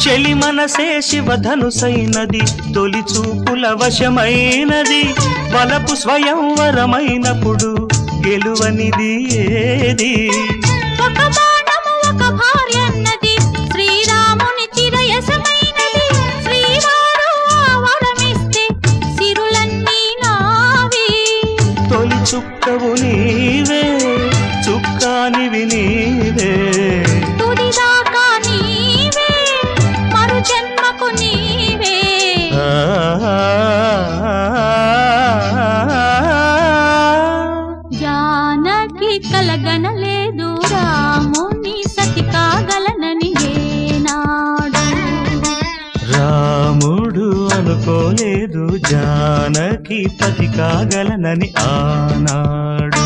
చెలి మనసే శివధనుసైనది తొలి చూపుల వశమైనది బలపు స్వయంవరమైనప్పుడు గెలువనిది ఏది ఒక బాణము ఒక భార్యన్నది శ్రీరాముని చిరయసమైనది శ్రీవారు వరమిస్తే సిరులన్నీ నావి తొలి చుక్కవు నీవే చుక్కానివి నీవే తుదిదాకా నీవే మరు జన్మకు నీవే జానకి కలగనలేదు రాముని సతి కాగలనని ఏనాడు రాముడు అనుకోలేదు జానకి పతి కాగలనని ఆనాడు